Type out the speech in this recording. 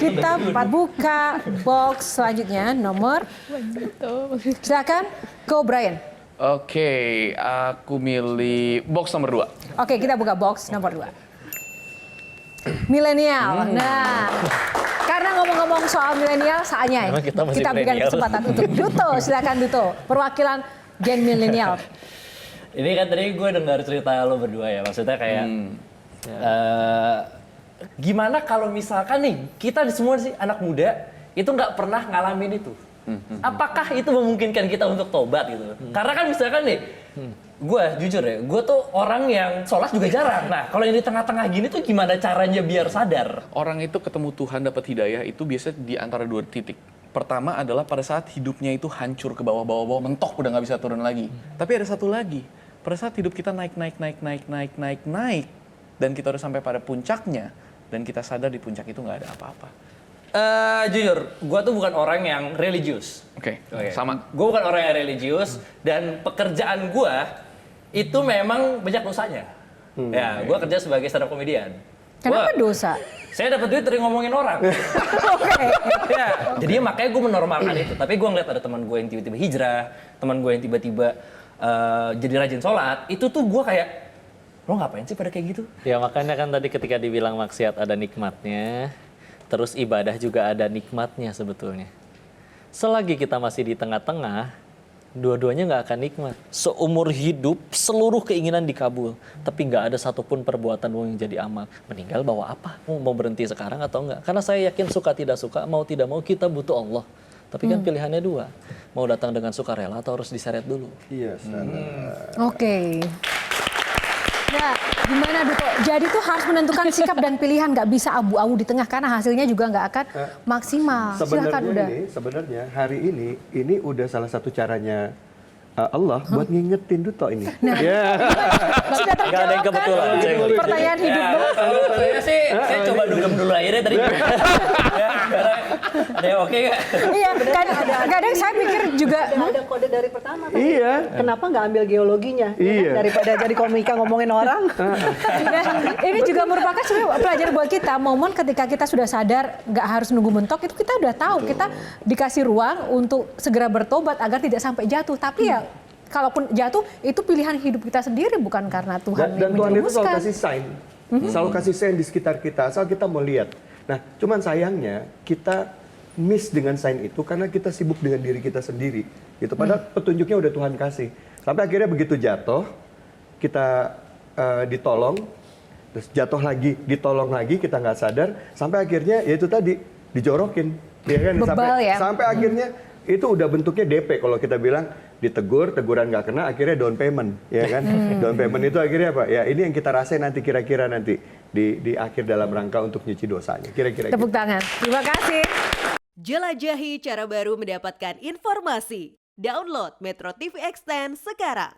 Kita buka box selanjutnya nomor. Silakan, go Brian. Oke, aku milih box nomor 2. Oke, kita buka box nomor 2. Milenial. Nah, karena ngomong-ngomong soal milenial, saatnya Emang kita masih berikan milenial? kesempatan untuk Duto. Silakan Duto, perwakilan gen milenial. Ini kan tadi gue dengar cerita lo berdua ya, maksudnya kayak gimana kalau misalkan nih kita semua sih anak muda itu nggak pernah ngalamin itu. Apakah itu memungkinkan kita untuk tobat gitu? Karena kan misalkan nih, gue jujur ya, gue tuh orang yang sholat juga jarang. Nah, kalau yang di tengah-tengah gini tuh gimana caranya biar sadar? Orang itu ketemu Tuhan dapat hidayah itu biasanya di antara 2 titik. Pertama adalah pada saat hidupnya itu hancur ke bawah-bawah, mentok udah nggak bisa turun lagi. Tapi ada satu lagi, pada saat hidup kita naik, dan kita udah sampai pada puncaknya, dan kita sadar di puncak itu nggak ada apa-apa. Jujur, gue tuh bukan orang yang religius. Oke, sama. Gue bukan orang yang religius dan pekerjaan gue itu memang banyak dosanya. Ya, gue kerja sebagai stand up comedian. Kenapa dosa? Saya dapat duit dari ngomongin orang. Oke. Ya, jadi makanya gue menormalkan itu. Tapi gue ngeliat ada teman gue yang tiba-tiba hijrah, teman gue yang tiba-tiba jadi rajin sholat. Itu tuh gue kayak, lo ngapain sih pada kayak gitu? Ya makanya kan tadi ketika dibilang maksiat ada nikmatnya, terus ibadah juga ada nikmatnya sebetulnya. Selagi kita masih di tengah-tengah, dua-duanya nggak akan nikmat. Seumur hidup, seluruh keinginan dikabul. Tapi nggak ada satupun perbuatan yang jadi amal. Meninggal bawa apa? Mau berhenti sekarang atau enggak? Karena saya yakin suka tidak suka, mau tidak mau kita butuh Allah. Tapi kan pilihannya 2. Mau datang dengan sukarela atau harus diseret dulu. Iya, Oke. Nah, gimana Duto? Jadi tuh harus menentukan sikap dan pilihan, nggak bisa abu-abu di tengah karena hasilnya juga nggak akan maksimal. Silakan udah. Sebenarnya hari ini udah salah satu caranya Allah buat ngingetin Duto ini. Nah, sudah Nggak ada terjawab yang kebetulan, kan Ceng. pertanyaan hidup Ya, lo? kalau saya sih, saya coba dugem dulu akhirnya tadi. Ya, ada yang oke nggak? Iya, kadang saya pikir juga Udah ada kode dari pertama tadi. Iya. Kenapa nggak ambil geologinya? Ya Iya. kan? Daripada jadi komika ngomongin orang. nah, ini juga merupakan sebenarnya pelajaran buat kita. Momen ketika kita sudah sadar nggak harus nunggu mentok itu kita udah tahu. Kita dikasih ruang untuk segera bertobat agar tidak sampai jatuh. Tapi ya kalaupun jatuh itu pilihan hidup kita sendiri bukan karena Tuhan Dan yang Tuhan itu selalu menjerumuskan. kasih sign. Selalu kasih sign di sekitar kita, asal kita mau lihat. Nah, cuman sayangnya kita miss dengan sign itu karena kita sibuk dengan diri kita sendiri. Gitu. Padahal petunjuknya udah Tuhan kasih. Sampai akhirnya begitu jatuh, kita ditolong, terus jatuh lagi, ditolong lagi, kita nggak sadar, sampai akhirnya ya itu tadi dijorokin, ya kan? Bebal ya. Sampai akhirnya itu udah bentuknya DP kalau kita bilang teguran nggak kena, akhirnya down payment, ya kan? Down payment itu akhirnya apa? Ya ini yang kita rasain nanti kira-kira nanti di akhir dalam rangka untuk nyuci dosanya, kira-kira. Tepuk tangan. Terima kasih. Jelajahi cara baru mendapatkan informasi. Download Metro TV Extend sekarang.